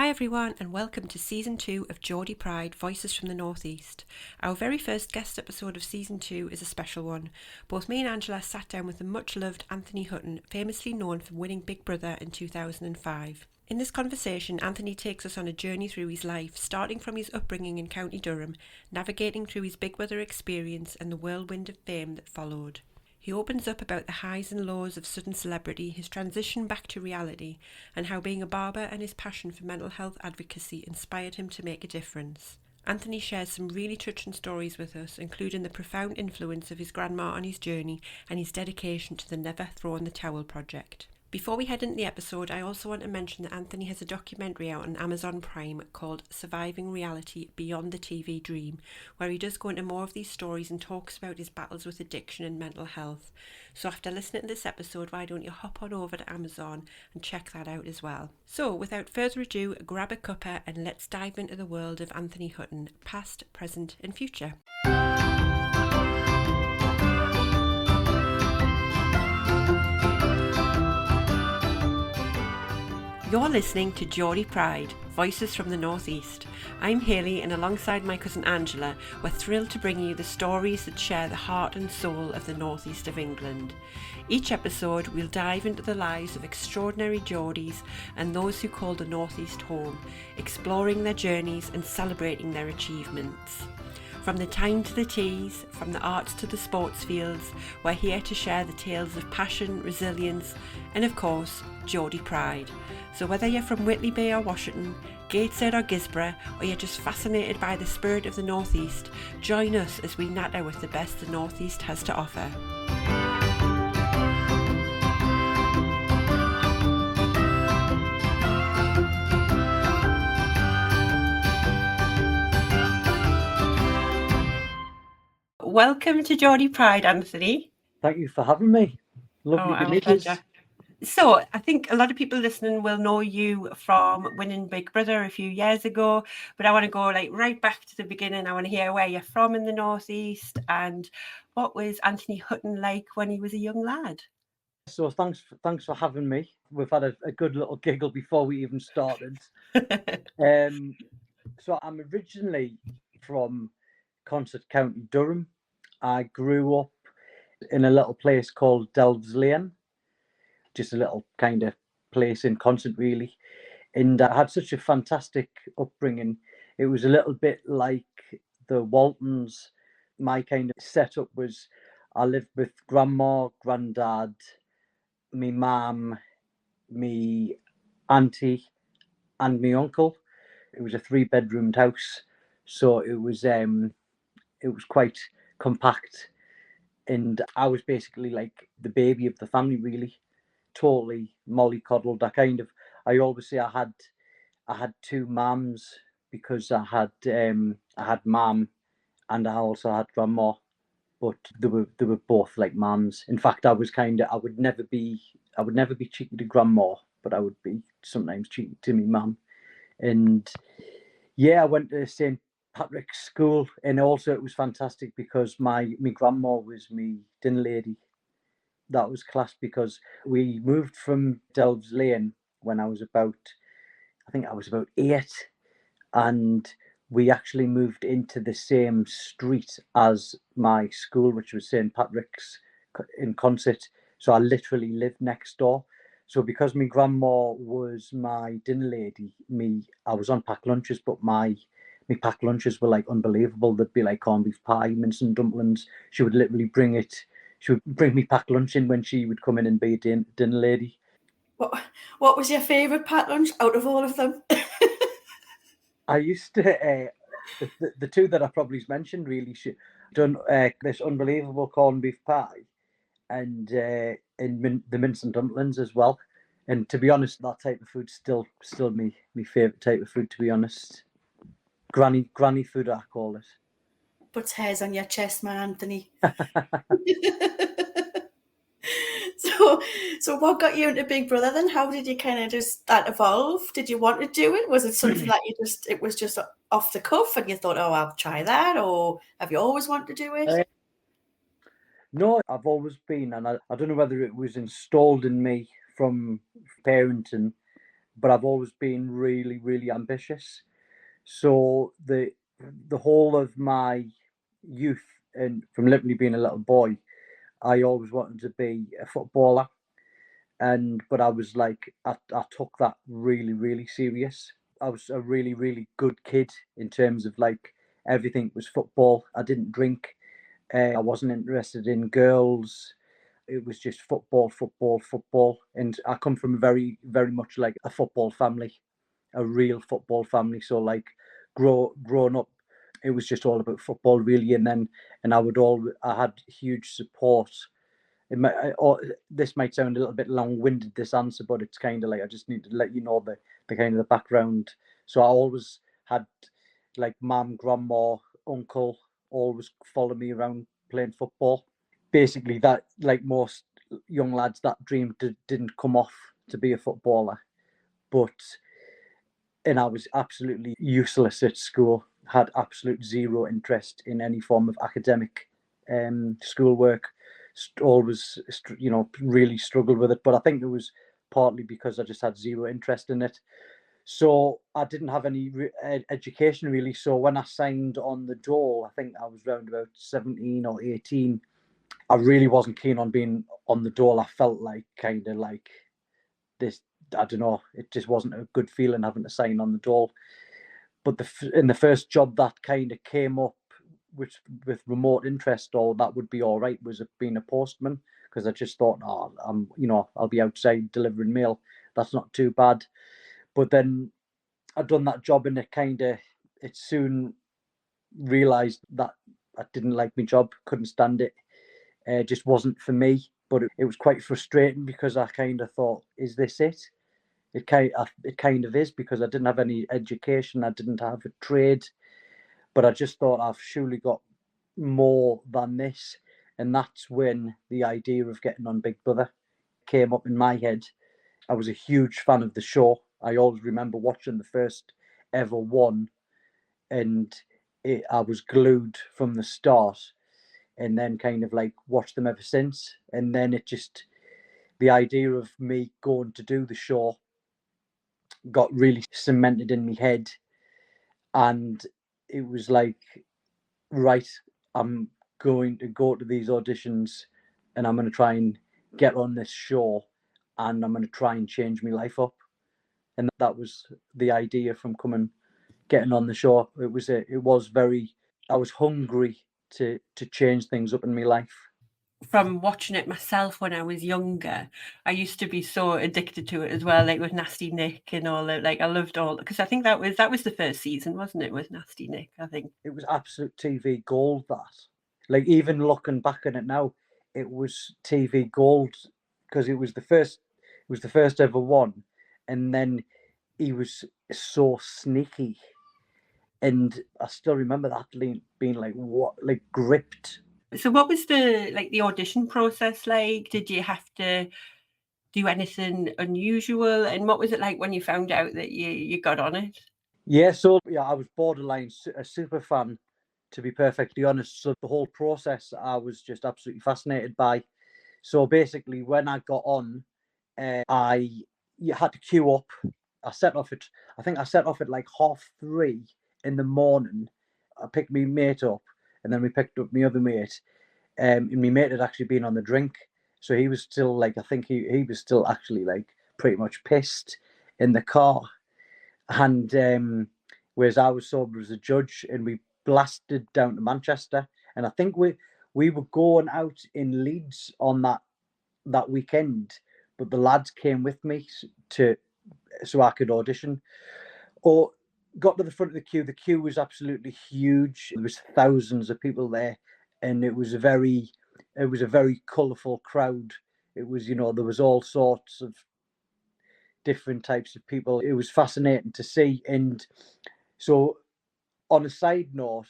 Hi everyone and welcome to Season 2 of Geordie Pride Voices from the Northeast. Our very first guest episode of Season 2 is a special one. Both me and Angela sat down with the much loved Anthony Hutton, famously known for winning Big Brother in 2005. In this conversation, Anthony takes us on a journey through his life, starting from his upbringing in County Durham, navigating through his Big Brother experience and the whirlwind of fame that followed. He opens up about the highs and lows of sudden celebrity, his transition back to reality, and how being a barber and his passion for mental health advocacy inspired him to make a difference. Anthony shares some really touching stories with us, including the profound influence of his grandma on his journey and his dedication to the Never Throw in the Towel project. Before we head into the episode, I also want to mention that Anthony has a documentary out on Amazon Prime called Surviving Reality Beyond the TV Dream, where he does go into more of these stories and talks about his battles with addiction and mental health. So after listening to this episode, why don't you hop on over to Amazon and check that out as well. So without further ado, grab a cuppa and let's dive into the world of Anthony Hutton, past, present and future. You're listening to Geordie Pride, Voices from the Northeast. I'm Hayley and alongside my cousin Angela, we're thrilled to bring you the stories that share the heart and soul of the northeast of England. Each episode we'll dive into the lives of extraordinary Geordies and those who call the northeast home, exploring their journeys and celebrating their achievements. From the time to the teas, from the arts to the sports fields, we're here to share the tales of passion, resilience, and of course, Geordie pride. So whether you're from Whitley Bay or Washington, Gateshead or Gisborough, or you're just fascinated by the spirit of the Northeast, join us as we natter with the best the Northeast has to offer. Welcome to Geordie Pride, Anthony. Thank you for having me. Lovely to meet you. So I think a lot of people listening will know you from winning Big Brother a few years ago, but I want to go right back to the beginning. I want to hear where you're from in the Northeast and what was Anthony Hutton like when he was a young lad? So thanks for having me. We've had a good little giggle before we even started. So I'm originally from County Durham. I grew up in a little place called Delves Lane, just a little kind of place in Consett really. And I had such a fantastic upbringing. It was a little bit like the Waltons. My kind of setup was I lived with grandma, granddad, me mum, me auntie, and me uncle. It was a 3-bedroomed house, so it was quite compact, and I was basically like the baby of the family, really, totally mollycoddled. I always say I had two mums because I had mum and I also had grandma, but they were both like mums. In fact, I would never be cheeky to grandma, but I would be sometimes cheeky to me mum. And yeah, I went to St. Patrick's School, and also it was fantastic because my grandma was me dinner lady. That was class because we moved from Delves Lane when I was about 8, and we actually moved into the same street as my school, which was St. Patrick's in Consett. So I literally lived next door. So because my grandma was my dinner lady, I was on packed lunches, but my packed lunches were like unbelievable. They'd be like corned beef pie, mince and dumplings. She would literally bring it. She would bring me packed lunch in when she would come in and be a dinner lady. What was your favourite packed lunch out of all of them? I used to the two that I probably mentioned really. She done this unbelievable corned beef pie and the mince and dumplings as well. And to be honest, that type of food's still my favourite type of food. To be honest, granny food I call it. Puts hairs on your chest, man, Anthony. So what got you into Big Brother then? How did you kind of just that evolve? Did you want to do it? Was it something that it was just off the cuff and you thought, oh, I'll try that? Or have you always wanted to do it? No, I've always been, and I don't know whether it was installed in me from parenting, but I've always been really, really ambitious. So the whole of my youth and from literally being a little boy, I always wanted to be a footballer. But I was like, I took that really, really serious. I was a really, really good kid in terms of like everything was football. I didn't drink. I wasn't interested in girls. It was just football, football, football. And I come from a very, very much like a football family, a real football family. So like growing up, it was just all about football really. And I had huge support. This might sound a little bit long-winded, this answer, but it's kind of like I just need to let you know the kind of the background. So I always had like mum, grandma, uncle always follow me around playing football. Basically, that like most young lads, that dream didn't come off to be a footballer, but and I was absolutely useless at school. Had absolute zero interest in any form of academic schoolwork. Always, really struggled with it. But I think it was partly because I just had zero interest in it. So I didn't have any education really. So when I signed on the dole, I think I was around about 17 or 18. I really wasn't keen on being on the dole. I felt like kind of like this. I don't know. It just wasn't a good feeling having to sign on the dole. But in the first job that kind of came up, which with remote interest, or that would be all right, was being a postman, because I just thought, oh, I'll be outside delivering mail. That's not too bad. But then I'd done that job, and it soon realised that I didn't like my job, couldn't stand it. It just wasn't for me. But it was quite frustrating because I kind of thought, is this it? It kind of is, because I didn't have any education, I didn't have a trade, but I just thought I've surely got more than this. And that's when the idea of getting on Big Brother came up in my head. I was a huge fan of the show. I always remember watching the first ever one, and I was glued from the start, and then kind of like watched them ever since. And then the idea of me going to do the show got really cemented in my head, and it was like, right, I'm going to go to these auditions, and I'm going to try and get on this show, and I'm going to try and change my life up. And that was the idea from getting on the show. I was hungry to change things up in my life. From watching it myself when I was younger, I used to be so addicted to it as well, like with Nasty Nick and all that. Like I loved all, because I think that was the first season, wasn't it, with Nasty Nick? I think it was absolute TV gold. That, like, even looking back on it now, it was TV gold, because it was the first ever one, and then he was so sneaky, and I still remember that being like, what, like, gripped. So what was the audition process like? Did you have to do anything unusual? And what was it like when you found out that you got on it? Yeah, I was borderline a super fan, to be perfectly honest. So the whole process I was just absolutely fascinated by. So basically, when I got on, you had to queue up. I set off at like 3:30 in the morning. I picked my mate up, and then we picked up my other mate. And my mate had actually been on the drink, so he was still like, I think he was still actually like pretty much pissed in the car. And whereas I was sober as a judge, and we blasted down to Manchester, and I think we were going out in Leeds on that weekend, but the lads came with me so I could audition. Or got to the front of the queue. The queue was absolutely huge. There was thousands of people there, and it was a very colourful crowd. It was, there was all sorts of different types of people. It was fascinating to see. And so, on a side note,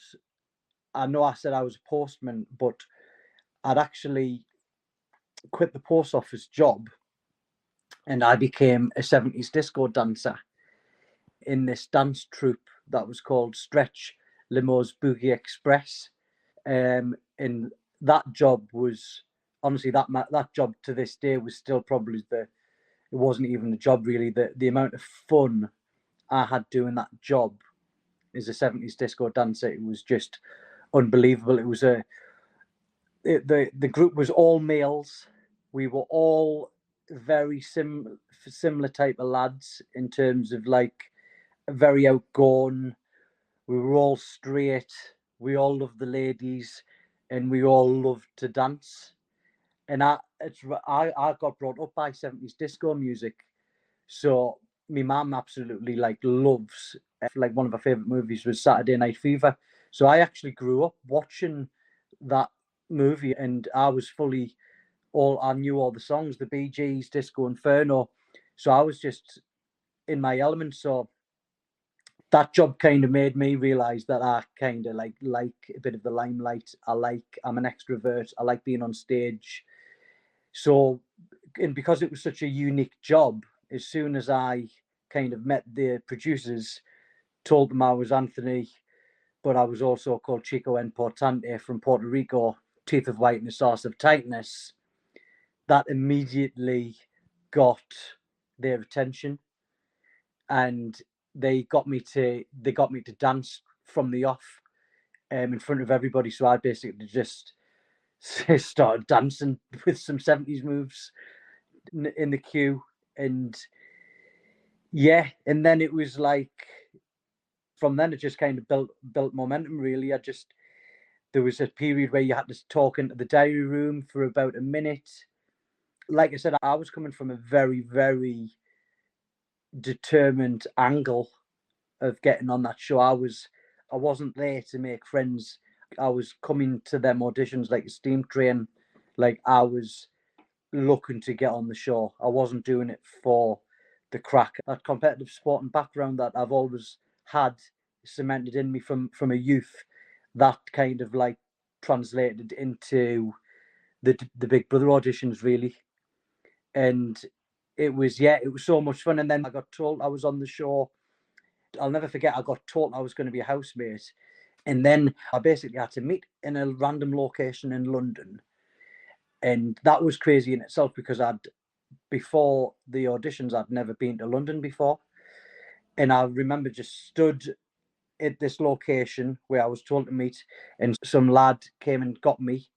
I know I said I was a postman, but I'd actually quit the post office job, and I became a 70s disco dancer in this dance troupe that was called Stretch Limo's Boogie Express. And that job was, honestly, that job to this day was still probably it wasn't even a job really. The amount of fun I had doing that job as a 70s disco dancer, it was just unbelievable. It was the group was all males. We were all very similar type of lads in terms of like very outgoing. We were all straight. We all loved the ladies, and we all loved to dance. And I got brought up by 70s disco music, so my mum absolutely like loves, like one of her favorite movies was Saturday Night Fever. So I actually grew up watching that movie, and I knew all the songs, the Bee Gees, Disco Inferno. So I was just in my element. So that job kind of made me realize that I kind of like a bit of the limelight. I'm an extrovert. I like being on stage. So, and because it was such a unique job, as soon as I kind of met the producers, told them I was Anthony, but I was also called Chico Importante from Puerto Rico, teeth of whiteness, sauce of tightness, that immediately got their attention, and they got me to dance from the off, in front of everybody. So I basically just started dancing with some 70s moves in the queue, and and then it was like from then it just kind of built momentum really. There was a period where you had to talk into the diary room for about a minute. Like I said, I was coming from a very, very determined angle of getting on that show. I wasn't there to make friends. I was coming to them auditions like a steam train. Like I was looking to get on the show. I wasn't doing it for the crack. That competitive sporting background that I've always had cemented in me from a youth, that kind of like translated into the Big Brother auditions really. And it was so much fun. And then I got told I was on the show. I'll never forget, I got told I was going to be a housemate. And then I basically had to meet in a random location in London. And that was crazy in itself because before the auditions, I'd never been to London before. And I remember just stood at this location where I was told to meet, and some lad came and got me,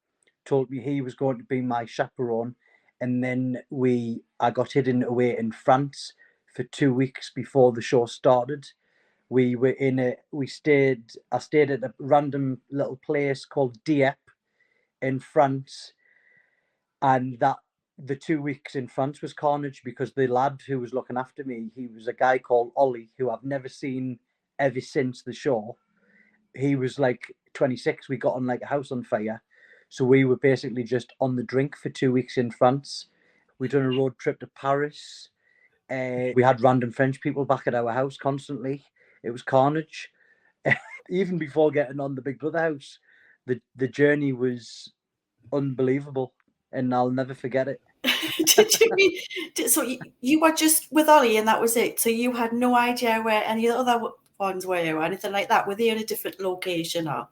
told me he was going to be my chaperone. And then I got hidden away in France for 2 weeks before the show started. I stayed at a random little place called Dieppe in France. And the 2 weeks in France was carnage because the lad who was looking after me, he was a guy called Ollie, who I've never seen ever since the show. He was like 26. We got on like a house on fire. So we were basically just on the drink for 2 weeks in France. We'd done a road trip to Paris. We had random French people back at our house constantly. It was carnage. Even before getting on the Big Brother house, the journey was unbelievable, and I'll never forget it. So you were just with Ollie and that was it? So you had no idea where any of the other ones were or anything like that? Were they in a different location or?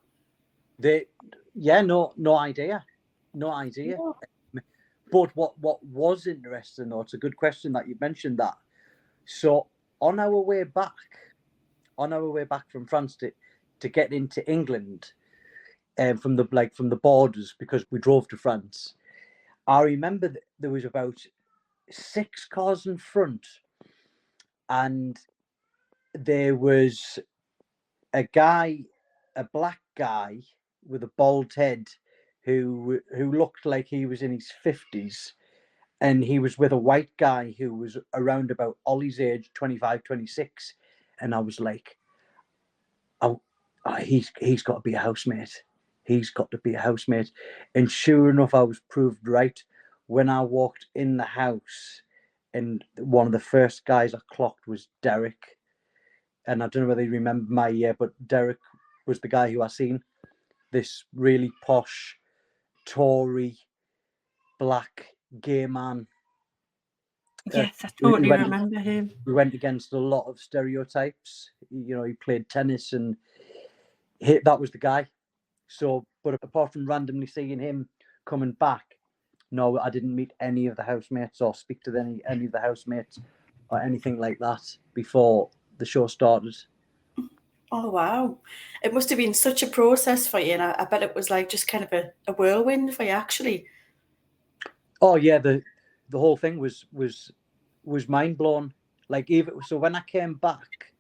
No idea. No. But what was interesting, though, it's a good question that you mentioned that. So on our way back from France to get into England, from the borders, because we drove to France, I remember that there was about 6 cars in front, and there was a black guy with a bald head who looked like he was in his 50s, and he was with a white guy who was around about Ollie's age, 25, 26. And I was like, he's got to be a housemate. He's got to be a housemate. And sure enough, I was proved right when I walked in the house, and one of the first guys I clocked was Derek. And I don't know whether you remember my year, but Derek was the guy who I seen. This really posh, Tory, black, gay man. Yes, I totally remember him. We went against a lot of stereotypes. You know, he played tennis, and that was the guy. So, but apart from randomly seeing him coming back, No, I didn't meet any of the housemates or speak to any of the housemates or anything like that before the show started. Oh wow, it must have been such a process for you, and I bet it was like just kind of a whirlwind for you actually. Oh yeah, the whole thing was mind blown. Like even so, when I came back,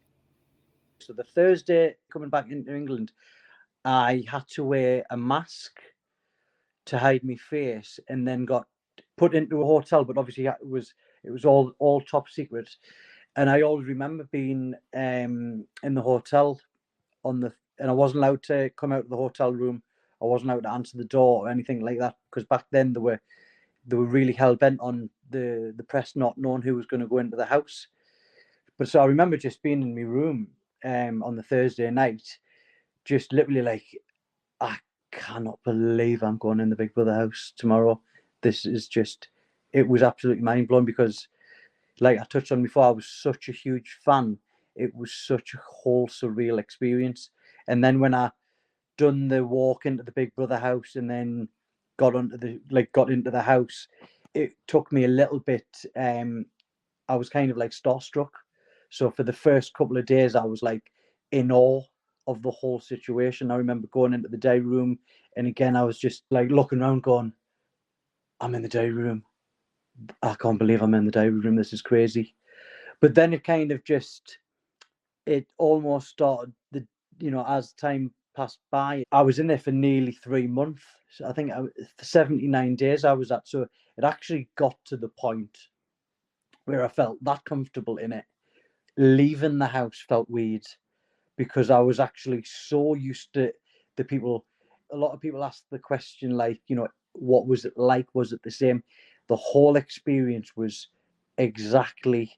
so the Thursday coming back into England, I had to wear a mask to hide my face, and then got put into a hotel. But obviously, it was all top secret. And I always remember being in the hotel and I wasn't allowed to come out of the hotel room. I wasn't allowed to answer the door or anything like that, because back then they were really hell bent on the press not knowing who was going to go into the house. But so I remember just being in my room on the Thursday night, just literally like, I cannot believe I'm going in the Big Brother house tomorrow. This is just, it was absolutely mind blowing, because like I touched on before, I was such a huge fan. It was such a whole surreal experience. And then when I done the walk into the Big Brother house and then got into the house, it took me a little bit. I was kind of like starstruck. So for the first couple of days, I was like in awe of the whole situation. I remember going into the day room, and again, I was just like looking around, going, "I'm in the day room. I can't believe I'm in the day room. This is crazy." But then it kind of just, it almost started as time passed by. I was in there for nearly 3 months. So I think 79 days I was at. So it actually got to the point where I felt that comfortable in it. Leaving the house felt weird, because I was actually so used to the people. A lot of people ask the question, like, what was it like? Was it the same? The whole experience was exactly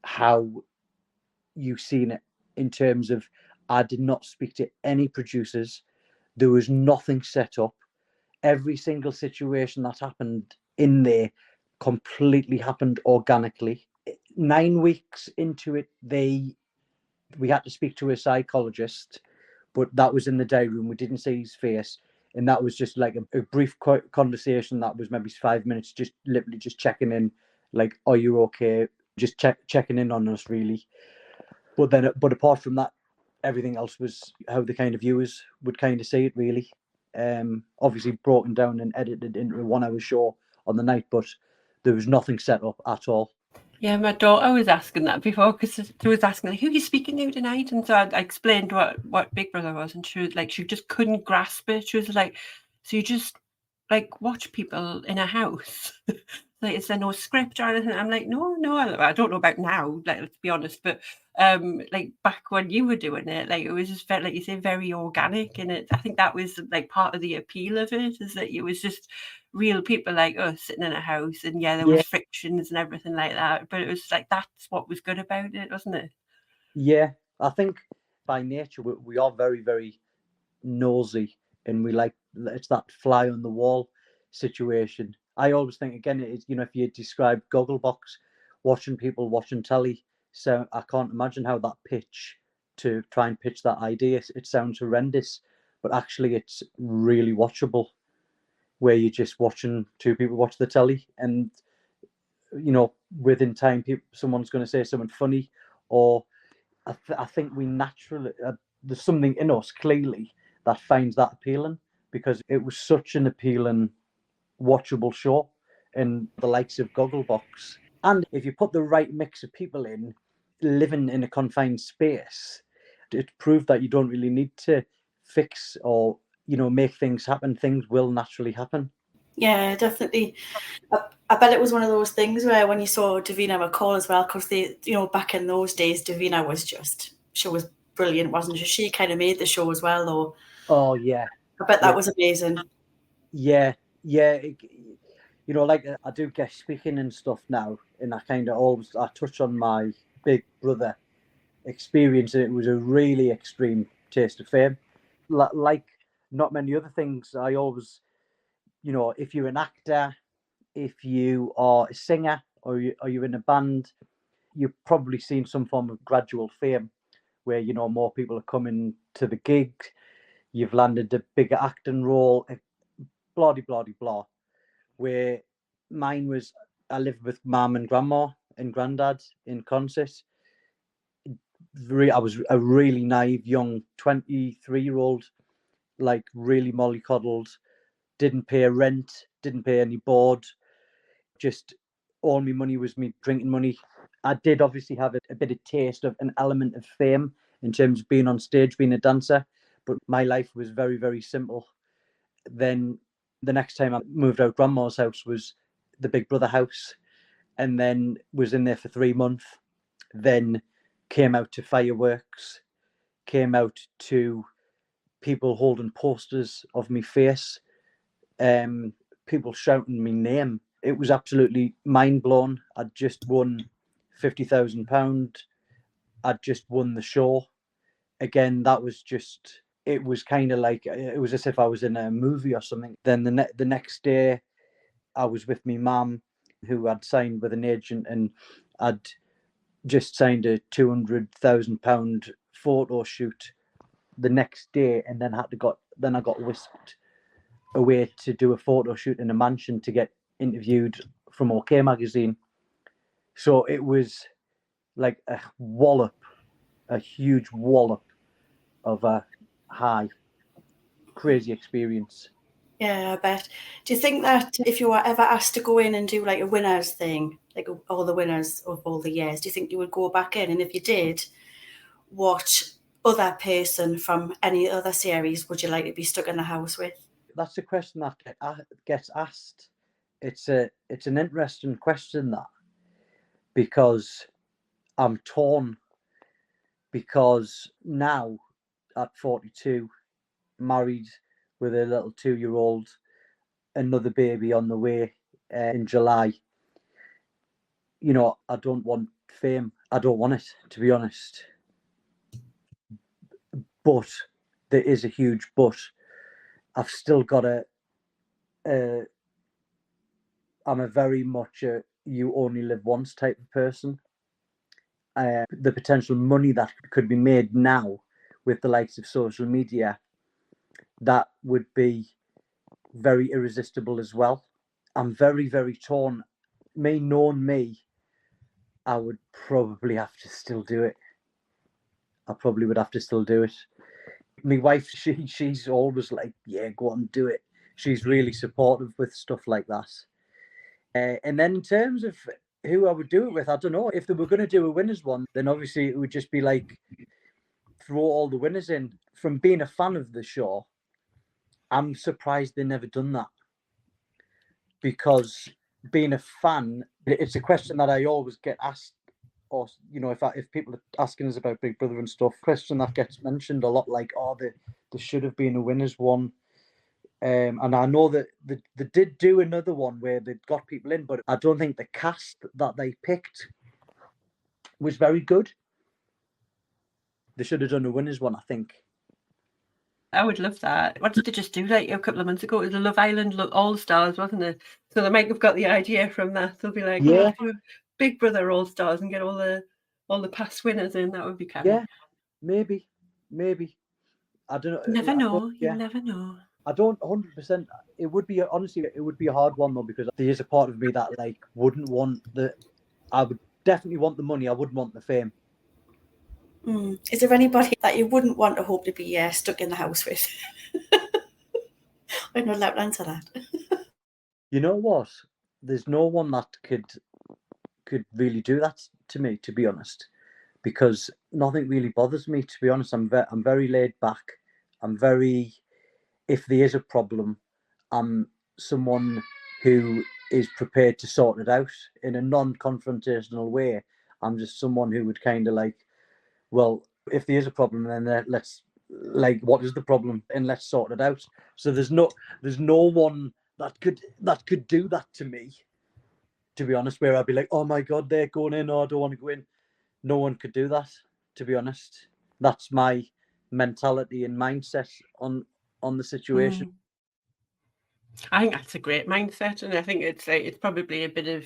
how you've seen it, in terms of, I did not speak to any producers. There was nothing set up. Every single situation that happened in there completely happened organically. 9 weeks into it, we had to speak to a psychologist, but that was in the day room. We didn't see his face, and that was just like a brief conversation that was maybe 5 minutes, just literally just checking in, like, are you okay? Just checking in on us, really. But apart from that, everything else was how the kind of viewers would kind of see it, really. Obviously broken down and edited into a 1 hour show on the night, but there was nothing set up at all. Yeah, my daughter was asking that before, because she was asking, like, who are you speaking to tonight? And so I explained what Big Brother was, and she was like, she just couldn't grasp it. She was like, so you just like watch people in a house? Like, is there no script or anything? I'm like, no, I don't know about now, like, let's be honest, but like back when you were doing it, like, it was just like you say, very organic, and I think that was like part of the appeal of it, is that it was just real people like us sitting in a house, and there was frictions and everything like that, but it was like, that's what was good about it, wasn't it? Yeah, I think by nature we are very, very nosy, and we like, it's that fly on the wall situation. I always think, again, it is, if you describe Gogglebox, watching people watching telly, so I can't imagine how that pitch, to try and pitch that idea, it sounds horrendous, but actually it's really watchable, where you're just watching two people watch the telly, and within time, someone's going to say something funny, or I think we naturally, there's something in us clearly that finds that appealing, because it was such an appealing, watchable show in the likes of Gogglebox. And if you put the right mix of people in, living in a confined space, it proved that you don't really need to fix or make things happen. Things will naturally happen. Yeah, definitely. I bet it was one of those things where when you saw Davina McCall as well, because back in those days, Davina she was brilliant, wasn't she? She kind of made the show as well, though. Oh yeah, I bet that was amazing. Yeah. Like, I do guest speaking and stuff now, and I kind of always, I touch on my Big Brother experience, and it was a really extreme taste of fame. Like not many other things, I always, if you're an actor, if you are a singer, or you're in a band, you've probably seen some form of gradual fame, where more people are coming to the gig, you've landed a bigger acting role, blah de blah de blah. Where mine was, I lived with mum and grandma and granddad in Concert. I was a really naive young 23-year-old, like really mollycoddled, didn't pay rent, didn't pay any board, just all my money was me drinking money. I did obviously have a bit of taste of an element of fame in terms of being on stage, being a dancer, but my life was very, very simple. Then the next time I moved out grandma's house was the Big Brother house, and then was in there for 3 months, then came out to fireworks, came out to people holding posters of me face, people shouting my name. It was absolutely mind blown. I'd just won £50,000. I'd just won the show. Again, that was just, it was kind of like, it was as if I was in a movie or something. Then the next day, I was with my mum, who had signed with an agent, and I'd just signed a £200,000 photo shoot the next day, and then I got whisked away to do a photo shoot in a mansion to get interviewed from OK magazine. So it was like a wallop, a huge wallop of a high, crazy experience. Yeah, I bet. Do you think that if you were ever asked to go in and do like a winners thing, like all the winners of all the years, do you think you would go back in? And if you did, what other person from any other series would you like to be stuck in the house with? That's a question that gets asked. It's an interesting question, that, because I'm torn, because now at 42, married with a little 2-year-old, another baby on the way in July. You know, I don't want fame. I don't want it, to be honest. But there is a huge but. I've still got I'm a very much a you only live once type of person. The potential money that could be made now with the likes of social media, that would be very irresistible as well. I'm very, very torn. Knowing me, I would probably have to still do it. I probably would have to still do it. My wife, she's always like, yeah, go on, do it. She's really supportive with stuff like that. And then in terms of who I would do it with, I don't know. If they were going to do a winners one, then obviously it would just be like, throw all the winners in. From being a fan of the show, I'm surprised they never done that. Because being a fan, it's a question that I always get asked, or you know, if people are asking us about Big Brother and stuff, question that gets mentioned a lot, like, oh, there should have been a winners one. And I know that they did do another one where they got people in, but I don't think the cast that they picked was very good. They should have done a winners one, I think. I would love that. What did they just do like a couple of months ago? It was the Love Island All Stars, wasn't it? So they might have got the idea from that. They'll be like, yeah, oh, Big Brother All Stars and get all the past winners in. That would be kind of. Yeah, maybe. I don't know. Never know. Yeah. You never know. I don't 100%. It would be, honestly, it would be a hard one though, because there is a part of me that like wouldn't want I would definitely want the money. I wouldn't want the fame. Is there anybody that you wouldn't want to hope to be stuck in the house with? I'm not allowed to answer that. You know what? There's no one that could really do that to me, to be honest, because nothing really bothers me, to be honest. I'm very laid back. I'm very, if there is a problem, I'm someone who is prepared to sort it out in a non-confrontational way. I'm just someone who would kind of like, well, if there is a problem, then let's, like, what is the problem, and let's sort it out. So there's no one that could do that to me, to be honest, where I'd be like, oh my God, they're going in, or I don't want to go in. No one could do that, to be honest. That's my mentality and mindset on the situation. I think that's a great mindset, and I think it's probably a bit of,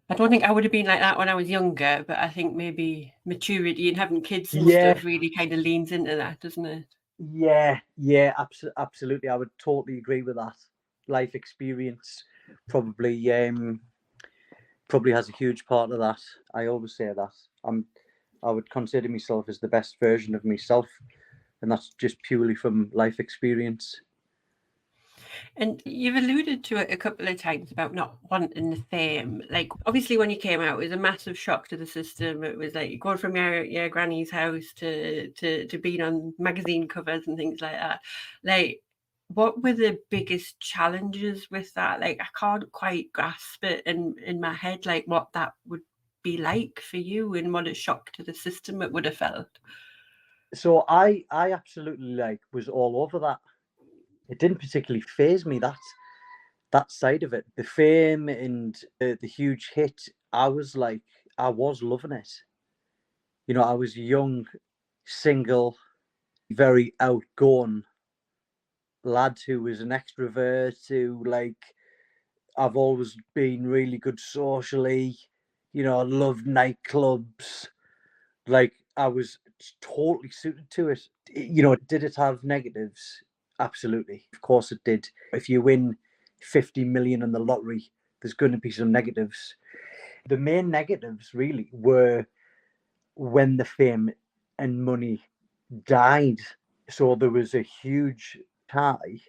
I don't think I would have been like that when I was younger, but I think maybe maturity and having kids and stuff really kind of leans into that, doesn't it? Yeah, absolutely. I would totally agree with that. Life experience, probably has a huge part of that. I always say that I would consider myself as the best version of myself, and that's just purely from life experience. And you've alluded to it a couple of times about not wanting the fame. Like, obviously, when you came out, it was a massive shock to the system. It was like going from your granny's house to being on magazine covers and things like that. Like, what were the biggest challenges with that? Like, I can't quite grasp it in my head, like what that would be like for you and what a shock to the system it would have felt. So I absolutely was all over that. It didn't particularly faze me, that side of it. The fame and the huge hit, I was loving it. I was young, single, very outgoing lad who was an extrovert, who I've always been really good socially. I loved nightclubs. I was totally suited to it. Did it have negatives? Absolutely. Of course it did. If you win 50 million in the lottery, there's going to be some negatives. The main negatives really were when the fame and money died. So there was a huge high,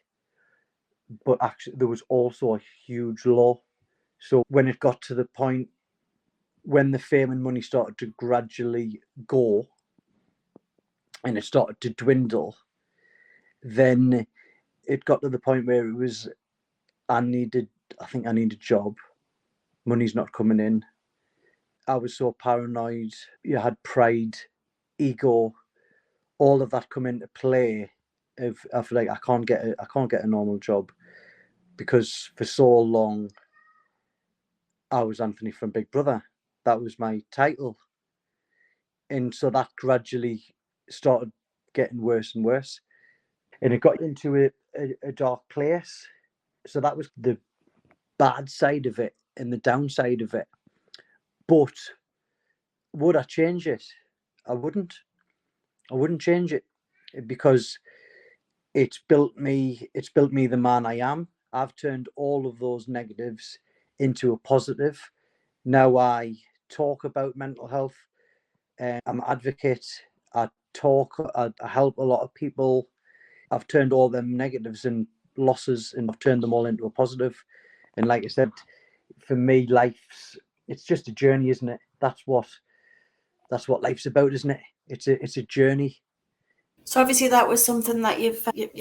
but actually there was also a huge low. So when it got to the point when the fame and money started to gradually go and it started to dwindle, then it got to the point where it was, I think I need a job. Money's not coming in. I was so paranoid. You had pride, ego, all of that come into play. Of like I can't get a normal job, because for so long I was Anthony from Big Brother. That was my title, and so that gradually started getting worse and worse, and it got into a dark place. So that was the bad side of it and the downside of it. But would I change it? I wouldn't. I wouldn't change it, because it's built me the man I am. I've turned all of those negatives into a positive. Now I talk about mental health. I'm an advocate. I help a lot of people. I've turned all them negatives and losses, and I've turned them all into a positive. And like I said, for me, it's just a journey, isn't it? That's what life's about, isn't it? It's a journey. So obviously that was something that you're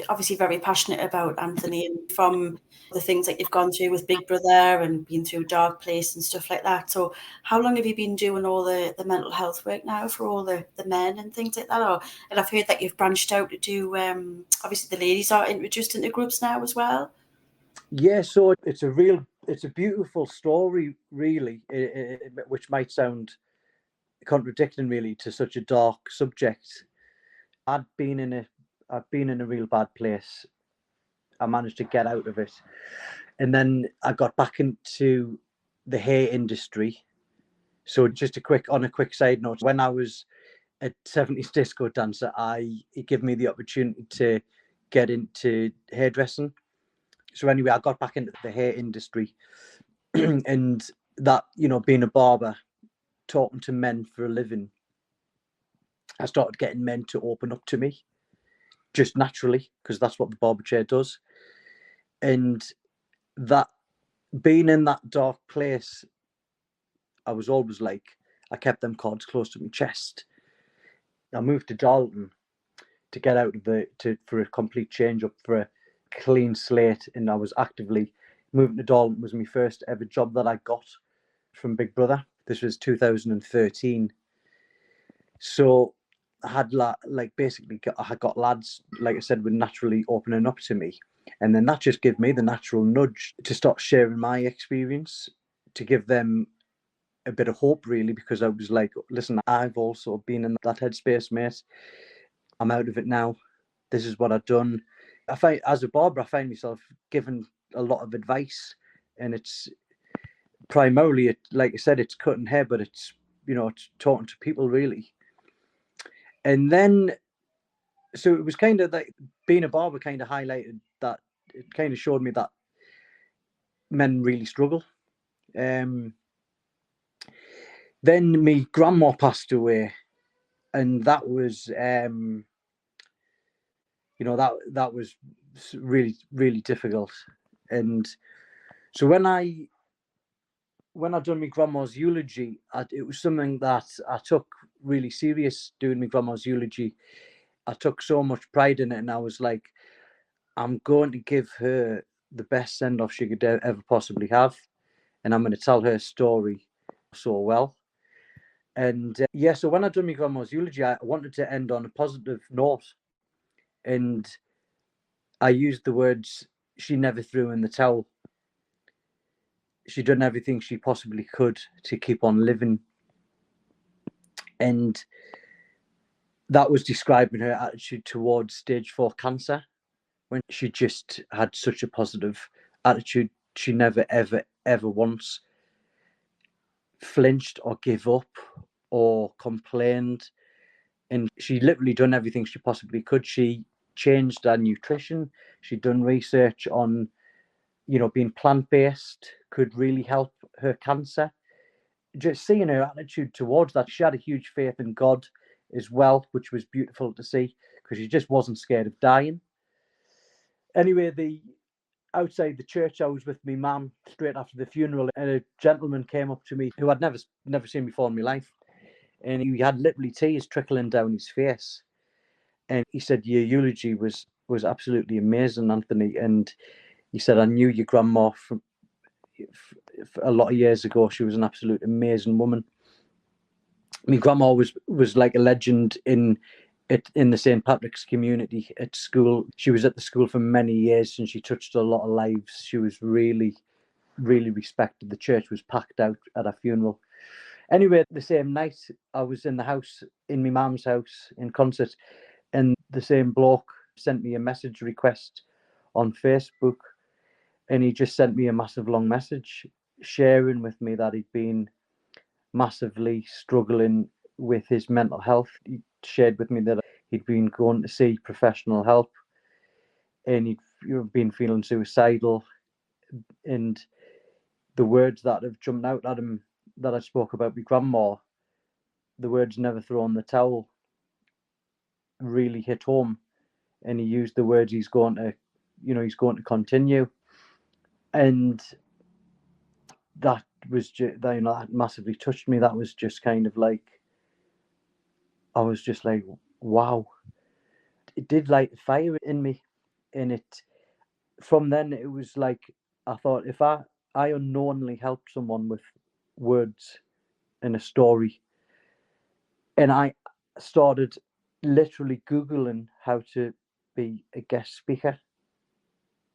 obviously very passionate about, Anthony, and from the things that you've gone through with Big Brother and been through dark place and stuff like that. So how long have you been doing all the mental health work now for all the men and things like that? And I've heard that you've branched out to do, obviously the ladies are introduced into groups now as well. Yeah, so it's a beautiful story, really, which might sound contradicting, really, to such a dark subject. I've been in a real bad place. I managed to get out of it, and then I got back into the hair industry. So just a quick side note: when I was a 70s disco dancer, it gave me the opportunity to get into hairdressing. So anyway, I got back into the hair industry, and that, being a barber, talking to men for a living, I started getting men to open up to me, just naturally, because that's what the barber chair does. And that, being in that dark place, I was always I kept them cards close to my chest. I moved to Darlton to get out of for a complete change up, for a clean slate, and I was actively moving to Darlton. Was my first ever job that I got from Big Brother. This was 2013. So I had I had got lads, like I said, were naturally opening up to me, and then that just gave me the natural nudge to start sharing my experience, to give them a bit of hope, really, because I was like, listen, I've also been in that headspace, mate. I'm out of it now. This is what I've done. As a barber, I find myself giving a lot of advice, and it's primarily, like I said, it's cutting hair, but it's it's talking to people, really. And then, so it was kind of like being a barber kind of highlighted that. It kind of showed me that men really struggle. Then my grandma passed away, and that was that was really, really difficult. And so when I done my grandma's eulogy, it was something that I took really serious. Doing my grandma's eulogy, I took so much pride in it, and I was like, I'm going to give her the best send off she could ever possibly have, and I'm going to tell her story so well. And so when I done my grandma's eulogy, I wanted to end on a positive note, and I used the words, "She never threw in the towel. She done everything she possibly could to keep on living." And that was describing her attitude towards stage 4 cancer, when she just had such a positive attitude. She never, ever, ever once flinched or gave up or complained. And she literally done everything she possibly could. She changed her nutrition. She'd done research on, being plant-based could really help her cancer. Just seeing her attitude towards that, she had a huge faith in God as well, which was beautiful to see, because she just wasn't scared of dying. Anyway, outside the church, I was with my mum straight after the funeral, and a gentleman came up to me who I'd never seen before in my life, and he had literally tears trickling down his face, and he said, "Your eulogy was absolutely amazing, Anthony." And he said, "I knew your grandma from a lot of years ago. She was an absolute amazing woman." My grandma was like a legend in the St. Patrick's community at school. She was at the school for many years, and she touched a lot of lives. She was really, really respected. The church was packed out at her funeral. Anyway, the same night, I was in the house, in my mum's house in concert, and the same bloke sent me a message request on Facebook, and he just sent me a massive long message sharing with me that he'd been massively struggling with his mental health. He shared with me that he'd been going to see professional help, and he'd been feeling suicidal. And the words that have jumped out at him that I spoke about my grandma, the words "never throw in the towel," really hit home. And he used the words he's going to continue. And that was just, that massively touched me. That was just kind of like, I was just like, wow. It did light a fire in me. And from then it was like, I thought, if I unknowingly helped someone with words in a story, and I started literally Googling how to be a guest speaker.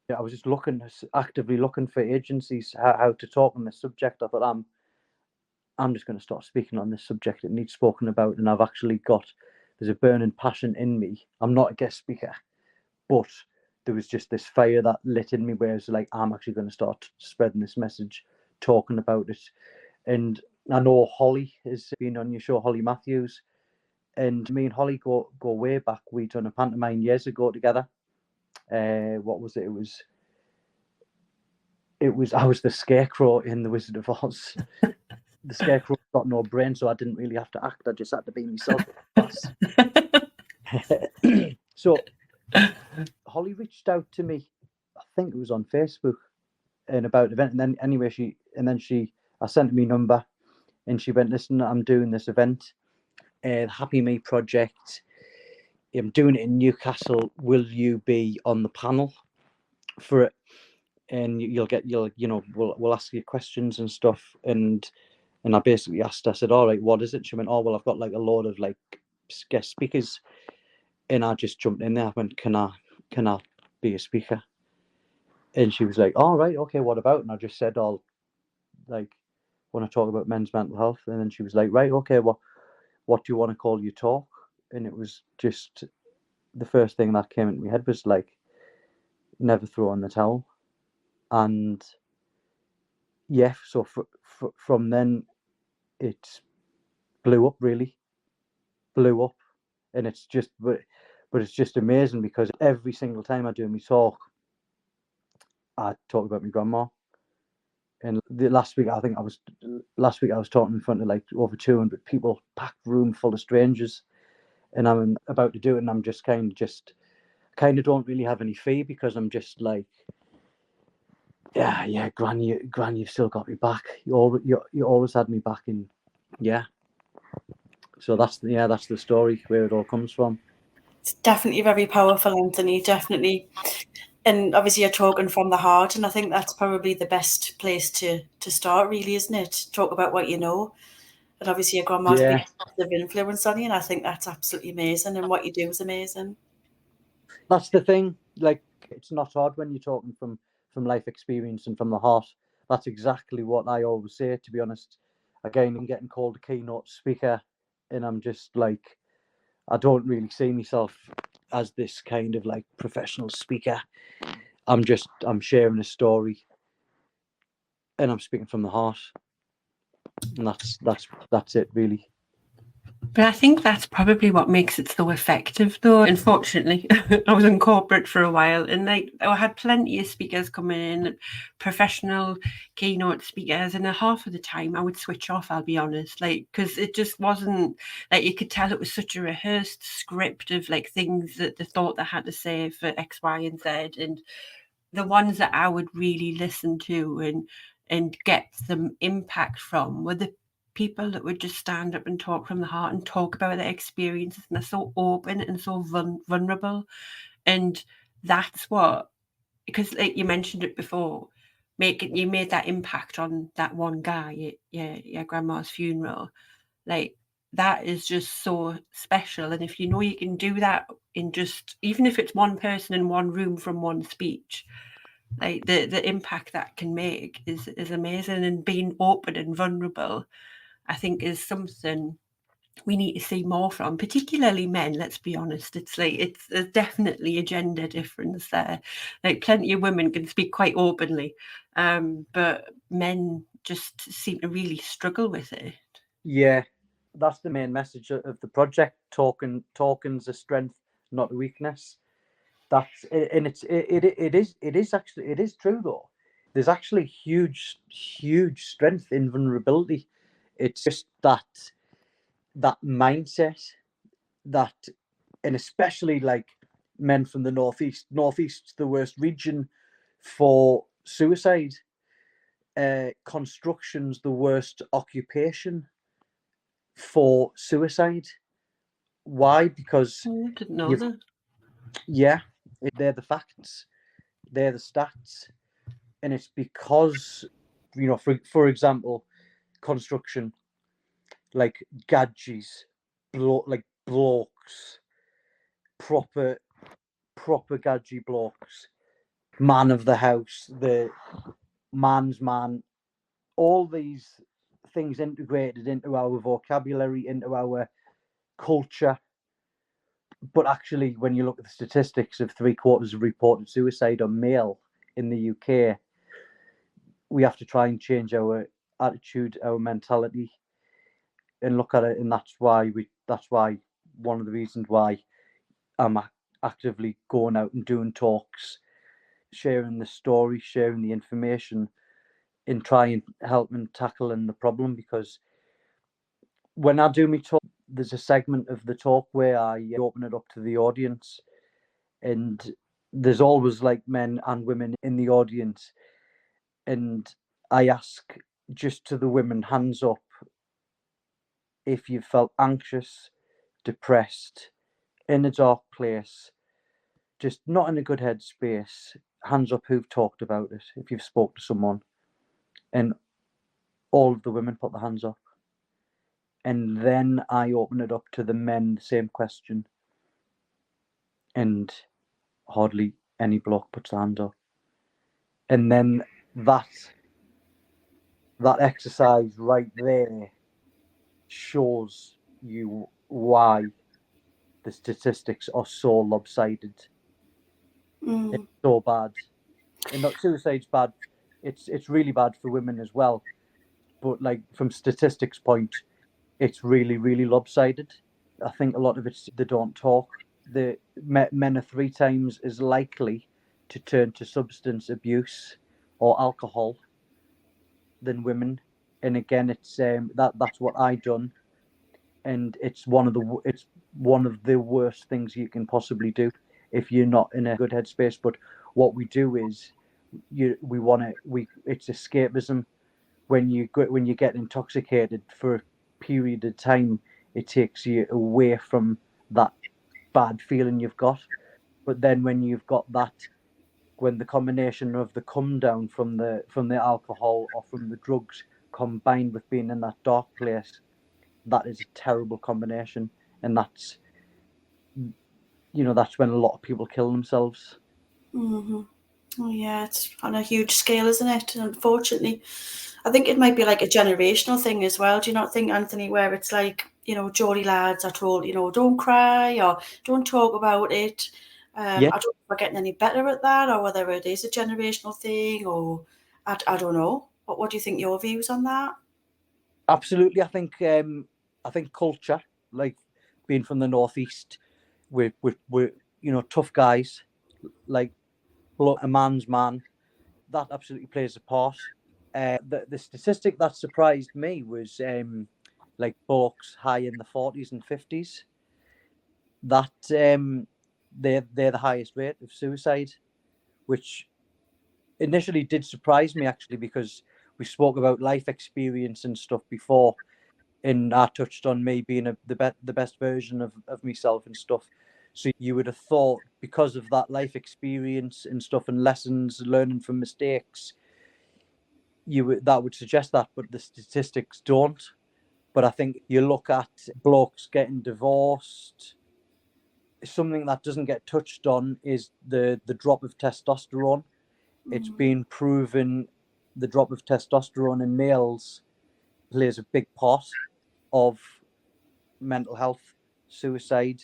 I was just actively looking for agencies, how to talk on this subject. I thought, I'm just going to start speaking on this subject. It needs spoken about, and there's a burning passion in me. I'm not a guest speaker, but there was just this fire that lit in me where it's like, I'm actually going to start spreading this message, talking about it. And I know Holly has been on your show, Holly Matthews, and me and Holly go way back. We done a pantomime years ago together. What was it? I was the Scarecrow in The Wizard of Oz. The Scarecrow got no brain, so I didn't really have to act. I just had to be myself. So Holly reached out to me, I think it was on Facebook, and about an event. And then anyway, I sent her my number, and she went, "Listen, I'm doing this event, Happy Me Project. I'm doing it in Newcastle. Will you be on the panel for it? And we'll ask you questions and stuff." And I basically asked, I said, "All right, what is it?" She went, "Oh, well, I've got like a load of like guest speakers." And I just jumped in there. I went, can I be a speaker?" And she was like, "All right, okay, what about?" And I just said, "I'll like want to talk about men's mental health." And then she was like, "Right, okay, well, what do you want to call your talk?" And it was just, the first thing that came into my head was like, never throw in the towel. And yeah, so from then it blew up, and it's just, but it's just amazing, because every single time I do my talk, I talk about my grandma. And last week I was talking in front of like over 200 people, packed room full of strangers, and I'm about to do it, and I'm just kind of don't really have any fee because I'm just like, yeah, Gran, you've still got me back. You always had me back, and yeah. So that's the story where it all comes from. It's definitely very powerful, Anthony. Definitely. And obviously you're talking from the heart, and I think that's probably the best place to start, really, isn't it? Talk about what you know. And obviously your grandma's big positive influence on you, and I think that's absolutely amazing, and what you do is amazing. That's the thing. Like, it's not hard when you're talking from life experience and from the heart. That's exactly what I always say, to be honest. Again, I'm getting called a keynote speaker, and I'm just like, I don't really see myself as this kind of like professional speaker. I'm sharing a story, and I'm speaking from the heart, and that's it, really. But I think that's probably what makes it so effective, though. Unfortunately, I was in corporate for a while, and like I had plenty of speakers coming in, professional keynote speakers, and half of the time I would switch off. I'll be honest, like because it just wasn't like you could tell it was such a rehearsed script of like things that they thought they had to say for X, Y, and Z, and the ones that I would really listen to and get some impact from were the people that would just stand up and talk from the heart and talk about their experiences, and they're so open and so vulnerable. And that's what, because like you mentioned it before, you made that impact on that one guy at your grandma's funeral. Like that is just so special. And if you know you can do that in just, even if it's one person in one room from one speech, like the impact that can make is amazing. And being open and vulnerable, I think, is something we need to see more from, particularly men. Let's be honest, it's like there's definitely a gender difference there. Like plenty of women can speak quite openly, but men just seem to really struggle with it. Yeah, that's the main message of the project. Talking's a strength, not a weakness. That's and it is true though. There's actually huge strength in vulnerability. It's just that mindset that, and especially like men from the northeast. Northeast's the worst region for suicide. Construction's the worst occupation for suicide. Why? Because I didn't know that. Yeah, they're the facts, they're the stats, and it's because for example, construction, like gadgets, like blokes, proper gadget blokes, man of the house, the man's man, all these things integrated into our vocabulary, into our culture. But actually, when you look at the statistics of 3/4 of reported suicide are male in the UK, we have to try and change our attitude, our mentality, and look at it. And that's why one of the reasons why I'm actively going out and doing talks, sharing the story, sharing the information, and trying helping tackling the problem. Because when I do my talk, there's a segment of the talk where I open it up to the audience, and there's always like men and women in the audience, and I ask just to the women, hands up if you felt anxious, depressed, in a dark place, just not in a good headspace. Hands up who've talked about it, if you've spoke to someone. And all of the women put their hands up. And then I open it up to the men, the same question. And hardly any bloke puts their hand up. And then that exercise right there shows you why the statistics are so lopsided. It's so bad. And not suicide's bad. It's really bad for women as well. But like from statistics point, it's really, really lopsided. I think a lot of it's they don't talk. The men are 3 times as likely to turn to substance abuse or alcohol than women. And again, it's that's what I done, and it's one of the worst things you can possibly do if you're not in a good headspace. But what we do is it's escapism. When you get intoxicated for a period of time, it takes you away from that bad feeling you've got. But then when you've got that, when the combination of the come down from the alcohol or from the drugs combined with being in that dark place, that is a terrible combination, and that's when a lot of people kill themselves. Mm-hmm. Oh, yeah, it's on a huge scale, isn't it? Unfortunately, I think it might be like a generational thing as well. Do you not think, Anthony, where it's like, Geordie lads are told, don't cry or don't talk about it. I don't know if we're getting any better at that, or whether it is a generational thing, or I don't know. What do you think your views on that? Absolutely, I think culture, like being from the northeast, we're tough guys, like a man's man. That absolutely plays a part. The statistic that surprised me was like blokes high in the 40s and 50s. That they're the highest rate of suicide, which initially did surprise me, actually, because we spoke about life experience and stuff before, and I touched on me being the best version of myself and stuff. So you would have thought, because of that life experience and stuff and lessons, learning from mistakes, that would suggest that, but the statistics don't. But I think you look at blokes getting divorced, something that doesn't get touched on is the drop of testosterone. It's been proven the drop of testosterone in males plays a big part of mental health, suicide.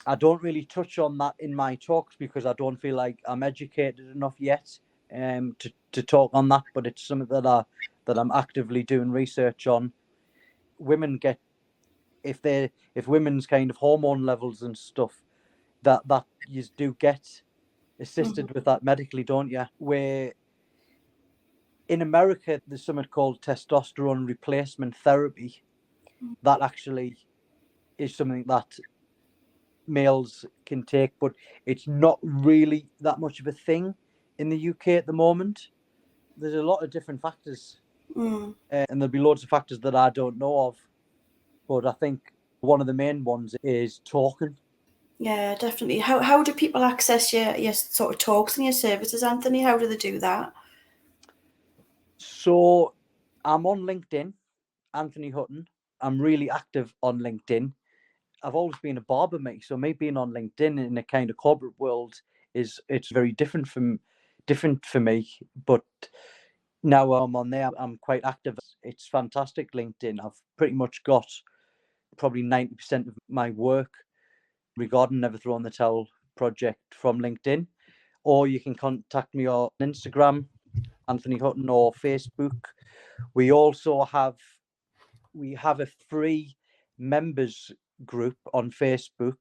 I don't really touch on that in my talks because I don't feel like I'm educated enough yet to talk on that, but it's something that I'm actively doing research on. Women get, if women's kind of hormone levels and stuff, that you do get assisted with that medically, don't you? Where in America there's something called testosterone replacement therapy. That actually is something that males can take, but it's not really that much of a thing in the UK at the moment. There's a lot of different factors, and there'll be loads of factors that I don't know of, but I think one of the main ones is talking. Yeah, definitely. How do people access your sort of talks and your services, Anthony? How do they do that? So I'm on LinkedIn, Anthony Hutton. I'm really active on LinkedIn. I've always been a barber, mate, so me being on LinkedIn in a kind of corporate world it's very different for me. But now I'm on there, I'm quite active. It's fantastic, LinkedIn. I've pretty much got probably 90% of my work regarding Never Throw in the Towel project from LinkedIn. Or you can contact me on Instagram, Anthony Hutton, or Facebook. We also have a free members group on Facebook,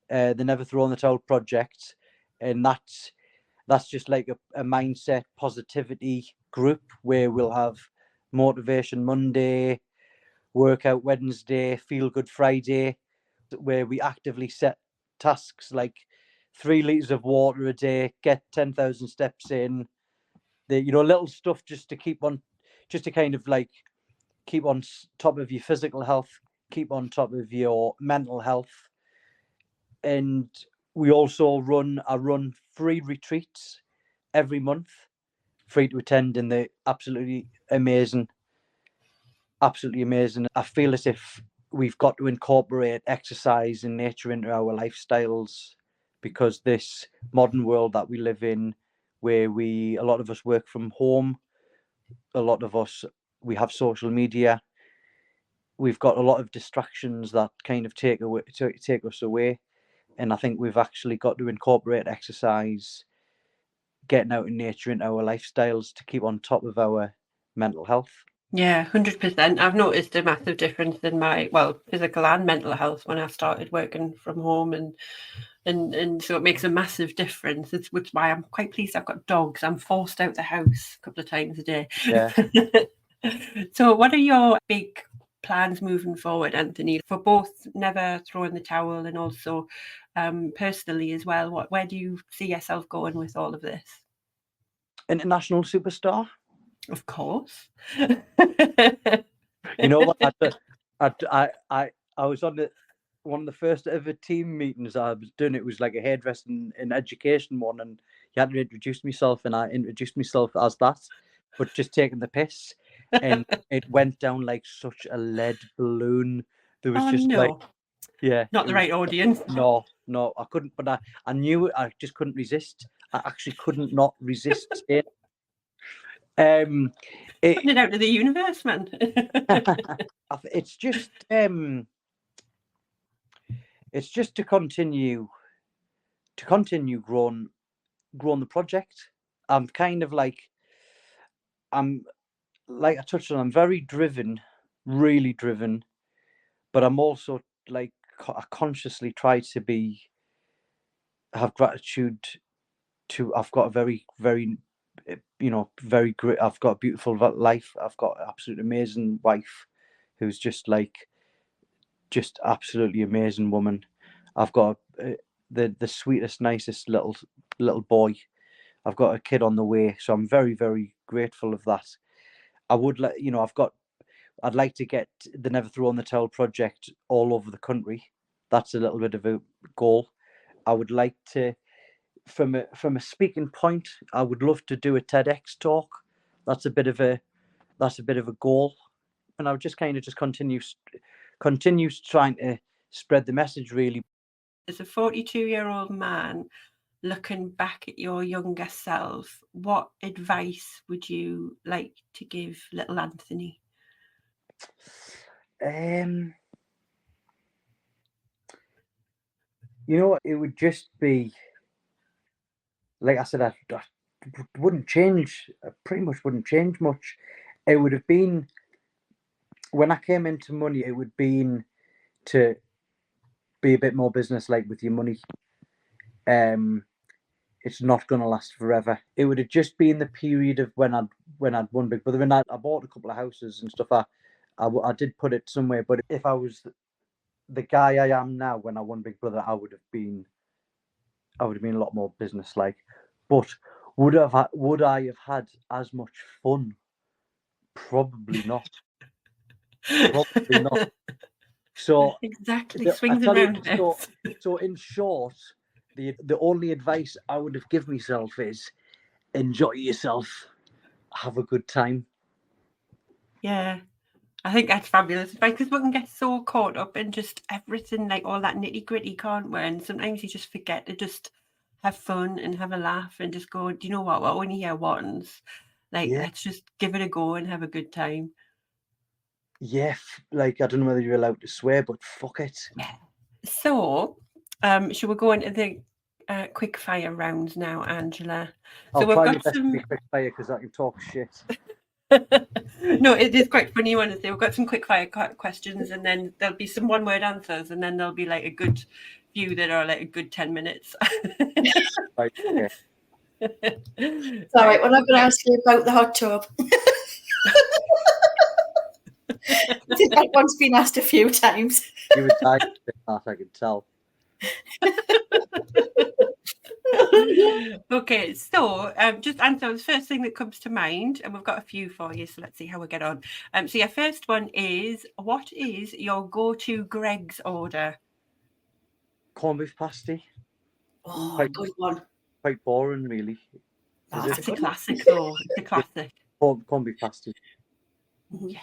the Never Throw in the Towel project, and that's just like a mindset positivity group where we'll have motivation Monday, workout Wednesday, feel good Friday, where we actively set tasks like 3 liters of water a day, get 10,000 steps in, the little stuff just to kind of like keep on top of your physical health, keep on top of your mental health. And we also run free retreats every month, free to attend, and they're absolutely amazing. I feel as if we've got to incorporate exercise and nature into our lifestyles, because this modern world that we live in, where a lot of us work from home, a lot of us, we have social media, we've got a lot of distractions that kind of take us away. And I think we've actually got to incorporate exercise, getting out in nature, into our lifestyles to keep on top of our mental health. Yeah, 100%. I've noticed a massive difference in my physical and mental health when I started working from home, and so it makes a massive difference. Which is why I'm quite pleased I've got dogs. I'm forced out the house a couple of times a day. Yeah. So what are your big plans moving forward, Anthony, for both never throwing the towel and also personally as well? Where do you see yourself going with all of this? International superstar. Of course. You know what? I was on one of the first ever team meetings I was doing. It was like a hairdressing and education one, and you had to introduce myself, and I introduced myself as that, but just taking the piss, and it went down like such a lead balloon. There was just like, yeah, not the right audience. No, I couldn't. But I knew it. I just couldn't resist. I actually couldn't not resist it. Putting it out to the universe, man. It's just to continue growing the project. I'm kind of like I touched on. I'm very driven, really driven, but I'm also like I consciously try to have gratitude to. I've got a very, very, very great. I've got a beautiful life. I've got an absolute amazing wife, who's just absolutely amazing woman. I've got the sweetest, nicest little boy. I've got a kid on the way, so I'm very, very grateful of that. I would I'd like to get the Never Throw on the Towel project all over the country. That's a little bit of a goal. I would like to, from a speaking point, I would love to do a TEDx talk. That's a bit of a goal, and I would just kind of continue trying to spread the message, really. As a 42-year-old man looking back at your younger self, what advice would you like to give little Anthony? You know what? It would just be, like I said, I wouldn't change. I pretty much wouldn't change much. It would have been, when I came into money, it would been to be a bit more business-like with your money. It's not going to last forever. It would have just been the period of when I'd won Big Brother, and I bought a couple of houses and stuff. I did put it somewhere, but if I was the guy I am now when I won Big Brother, I would have been a lot more business-like. But would I have had as much fun? Probably not. Probably not. So exactly, swings and roundabouts. So in short, the only advice I would have given myself is enjoy yourself, have a good time. Yeah, I think that's fabulous, because we can get so caught up in just everything, like all that nitty gritty, can't we? And sometimes you just forget to just have fun and have a laugh and just go, do you know what? We're only here once. Let's just give it a go and have a good time. Yeah, like I don't know whether you're allowed to swear, but fuck it. Yeah. So, shall we go into the quick fire rounds now, Angela? I'll try my best to be quick fire because I can talk shit. No, it is quite funny, honestly. We've got some quick fire questions, and then there'll be some one word answers, and then there'll be like a good few that are like a good 10 minutes. Right, okay. It's all right. We're not going to ask you about the hot tub. I think that one's been asked a few times. You were tired of that, I can tell. Okay, so just answer the first thing that comes to mind, and we've got a few for you, so let's see how we get on. So your first one is, what is your go-to Greggs order? Corned beef pasty. Oh, good one. Quite boring, really. It's a classic, though. It's a classic. Corned beef pasty. Yeah.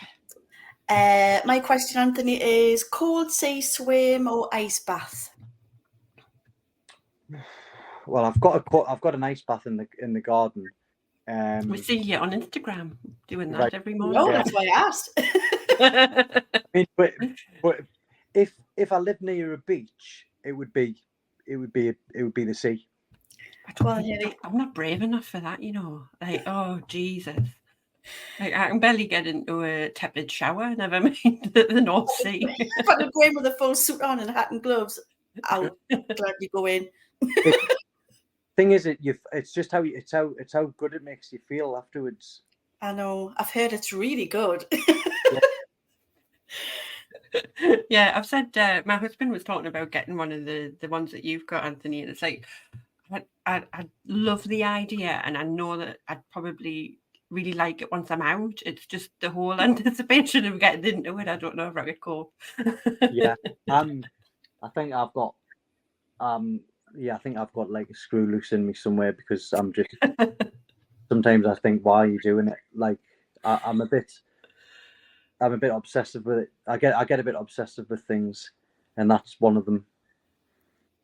My question, Anthony, is cold sea swim or ice bath? Well, I've got an ice bath in the garden. We see you on Instagram doing that every morning. No, that's why I asked. I mean, but if I lived near a beach, it would be the sea. Well, I'm not brave enough for that, you know. Like, oh Jesus. Like, I can barely get into a tepid shower, never mind the North Sea. If I could go in with a full suit on and hat and gloves, I'll gladly go in. Thing is, it's just how good it makes you feel afterwards. I know. I've heard it's really good. Yeah, I've said my husband was talking about getting one of the ones that you've got, Anthony, and it's like I love the idea, and I know that I'd probably really like it once I'm out. It's just the whole anticipation of getting into it. I don't know if I could cope. Yeah, I think I've got I think I've got like a screw loose in me somewhere, because I'm just sometimes I think, why are you doing it? Like I'm a bit obsessive with it. I get a bit obsessive with things, and that's one of them.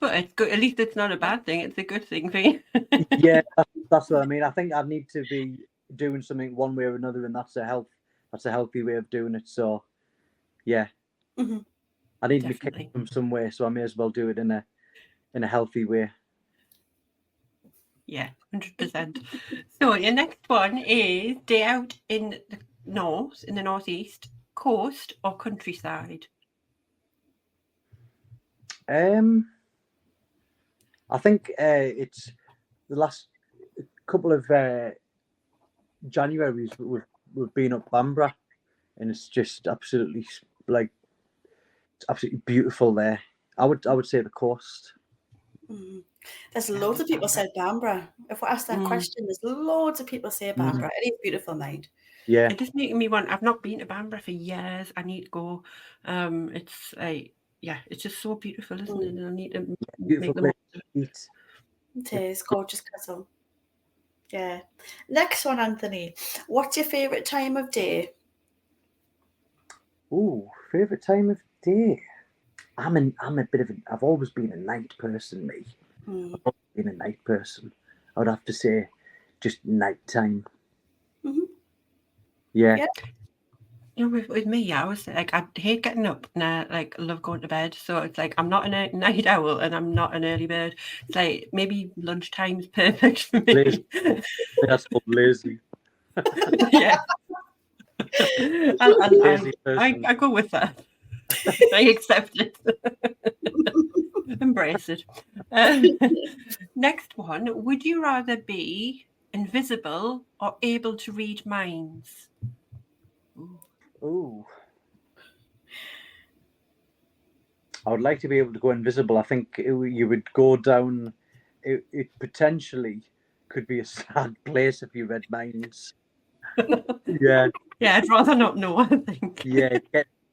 But it's good. At least it's not a bad thing. It's a good thing for you. Yeah, that's what I mean. I think I need to be doing something one way or another, and that's a healthy way of doing it. So, yeah, Mm-hmm. I need to be Definitely. kicked from somewhere, so I may as well do it in a healthy way. Yeah, 100%. So your next one is day out in the northeast, coast or countryside. I think it's the last couple of Januaries we've been up Bamborough, and it's just absolutely it's absolutely beautiful there. I would say the coast. Mm-hmm. There's loads of people said Bamborough. If we ask that question, there's loads of people say Bamborough. It is beautiful, mate. Yeah, It is making me want. I've not been to Bamborough for years. I need to go. It's it's just so beautiful, isn't it? And I need to beautiful make place. It is gorgeous castle. Yeah. Next one, Anthony. What's your favourite time of day? Ooh, favourite time of day. I'm a bit of I've always been a night person, me. I've always been a night person. I would have to say just nighttime. Mm-hmm. Yeah. You know, with me, I was like, I hate getting up, and I like love going to bed. So it's like I'm not a night owl, and I'm not an early bird. It's like maybe lunchtime's perfect for me. Lazy. That's called lazy. Yeah. Lazy person. I go with that. I accept it. Embrace it. Next one. Would you rather be invisible or able to read minds? Ooh. I would like to be able to go invisible. I think you would go down. It potentially could be a sad place if you read minds. Yeah. Yeah, I'd rather not know, I think. Yeah,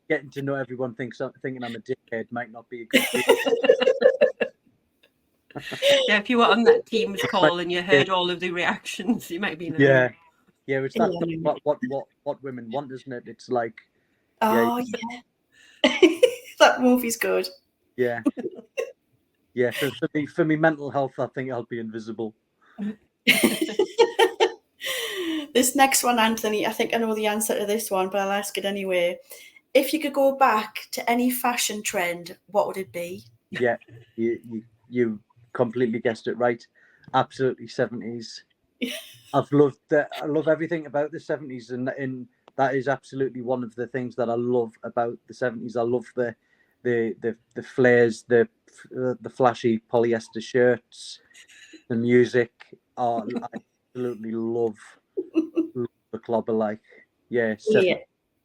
getting to know everyone thinking I'm a dickhead might not be a good thing. Yeah, if you were on that Teams call and you heard all of the reactions, you might be. Yeah, it's what women want, isn't it? It's like, yeah. That movie's good. Yeah, yeah. For me, mental health, I think I'll be invisible. This next one, Anthony, I think I know the answer to this one, but I'll ask it anyway. If you could go back to any fashion trend, what would it be? Yeah, you completely guessed it right. Absolutely 70s. I love everything about the 70s, and that is absolutely one of the things that I love about the 70s. I love the flares, the flashy polyester shirts, the music. I absolutely love the clobber, like, yeah.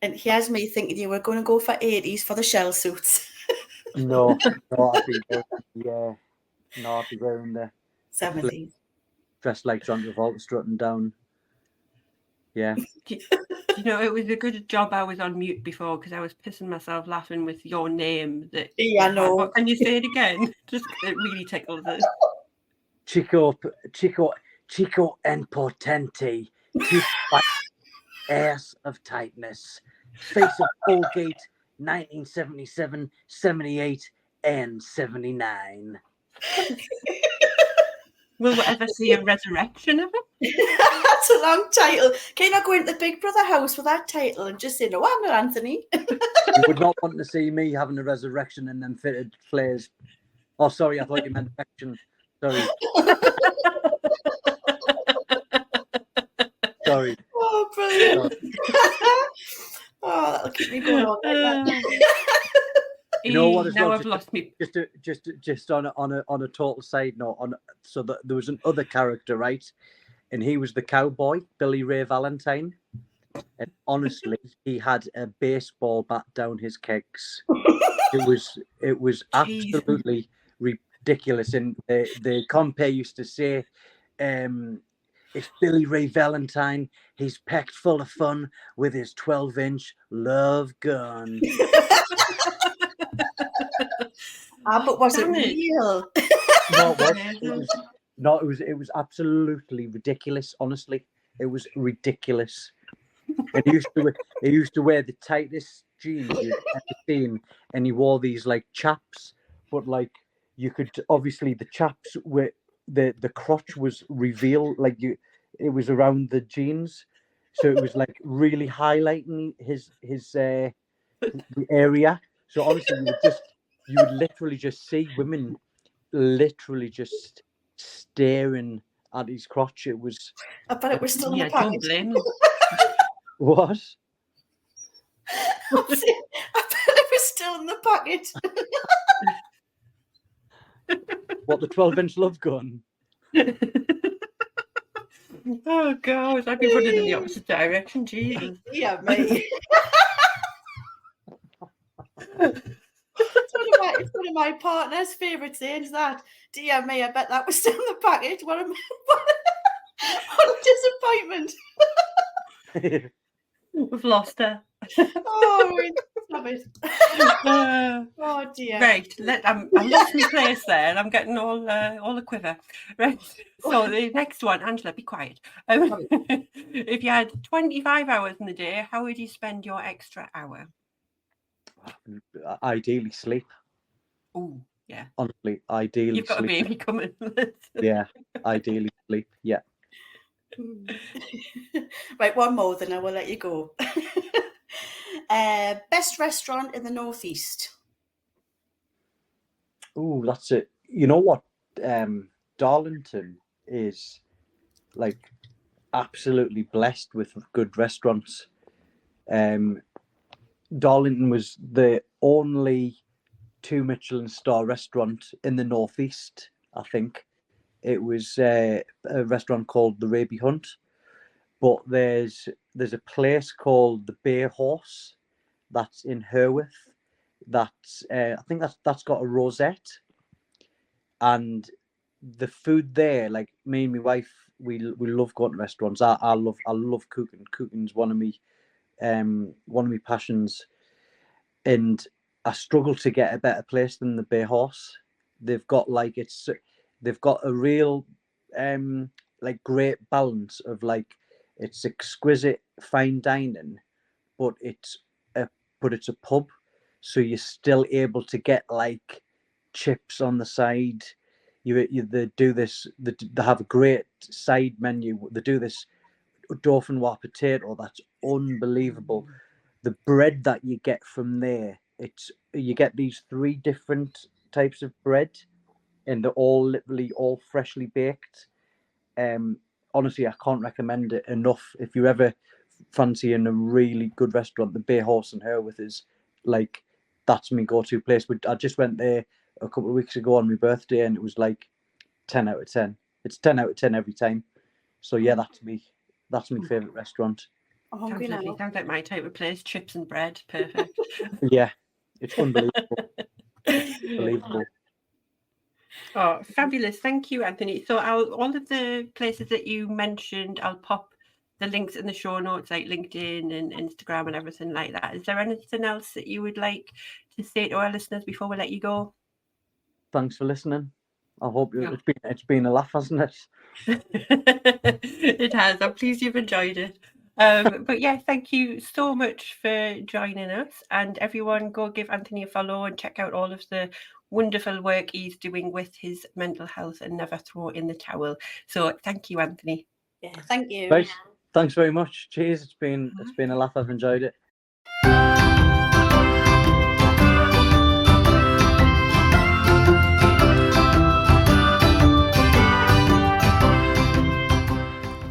And he has me thinking you were going to go for 80s for the shell suits. No, I'd be wearing the 70s. Dressed like John Travolta strutting down. Yeah. You know, it was a good job I was on mute before, because I was pissing myself laughing with your name. Yeah, no. What, can you say it again? Just it really tickles it. Chico and Potente. Ass of tightness. Face of Colgate, 1977, 78, and 79. Will we ever see a resurrection of it? That's a long title. Can you not go into the Big Brother house with that title and just say, no, I'm not Anthony? You would not want to see me having a resurrection and then fitted flares. Oh, sorry, I thought you meant erection. Sorry. Sorry. Oh, brilliant. Oh, that'll keep me going on like that. You know what? Now I've lost me. Just on a total side note, so that there was another character, right? And he was the cowboy, Billy Ray Valentine. And honestly, he had a baseball bat down his kegs. It was Jeez. absolutely ridiculous. And the compere used to say, it's Billy Ray Valentine. He's packed full of fun with his 12-inch love gun. But was it Damn it. real? No, it was absolutely ridiculous. Honestly, it was ridiculous. And he used to wear the tightest jeans you'd ever seen, and he wore these like chaps, but like you could obviously the chaps were the crotch was revealed, like it was around the jeans, so it was like really highlighting the area. So obviously you would literally just see women literally just staring at his crotch. It was. I bet it was still in the Yeah, don't package. blame them. What? I bet it was still in the package. What, the 12-inch love gun? Oh God, I'd be running in the opposite direction. Jesus. Yeah, mate. It's one of my partner's favourite sayings, that. Dear me, I bet that was still in the package. What a disappointment. We've lost her. Oh, stop it. Oh dear. Right, I'm lost in place there, and I'm getting all a quiver. Right, so the next one, Angela, be quiet. If you had 25 hours in the day, how would you spend your extra hour? Ideally sleep. Oh, yeah. Honestly, ideally You've got sleep. a baby coming. Yeah, ideally sleep. Yeah. Right, one more, then I will let you go. Best restaurant in the Northeast. Oh, that's it. You know what? Darlington is like absolutely blessed with good restaurants. Darlington was the only 2 Michelin star restaurant in the Northeast, I think. It was a restaurant called the Raby Hunt, but there's a place called the Bay Horse that's in Herworth. That's I think that's got a rosette, and the food there, like me and my wife, we love going to restaurants. I love cooking. Cooking's one of my passions, and I struggle to get a better place than the Bay Horse. They've got a real like great balance of like, it's exquisite fine dining, but it's a pub, so you're still able to get like chips on the side. They have a great side menu. They do this dauphinoise potato that's unbelievable. The bread that you get from there, you get these 3 different types of bread, and they're all literally all freshly baked. Honestly, I can't recommend it enough. If you ever fancy in a really good restaurant, the Bay Horse in Herworth is like, that's my go-to place. But I just went there a couple of weeks ago on my birthday, and it was like 10 out of 10. It's 10 out of 10 every time. So yeah, that's my favourite restaurant. Sounds like my type of place. Chips and bread, perfect. Yeah, it's unbelievable. Unbelievable. Oh, fabulous. Thank you, Anthony. So all of the places that you mentioned, I'll pop the links in the show notes, like LinkedIn and Instagram and everything like that. Is there anything else that you would like to say to our listeners before we let you go? Thanks for listening. I hope it's been a laugh, hasn't it? It has. I'm pleased you've enjoyed it. But yeah, thank you so much for joining us, and everyone go give Anthony a follow and check out all of the wonderful work he's doing with his mental health and never throw in the towel. So thank you, Anthony. Yeah, thank you. Right. Thanks very much. Cheers. It's been a laugh. I've enjoyed it.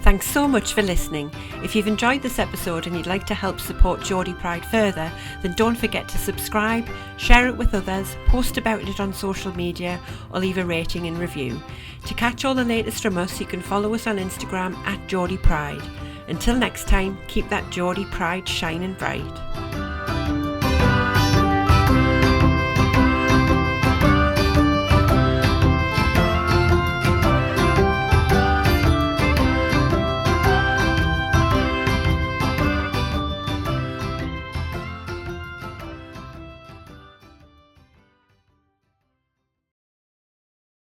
Thanks so much for listening. If you've enjoyed this episode and you'd like to help support Geordie Pride further, then don't forget to subscribe, share it with others, post about it on social media, or leave a rating and review. To catch all the latest from us, you can follow us on Instagram @Geordie Pride. Until next time, keep that Geordie pride shining bright.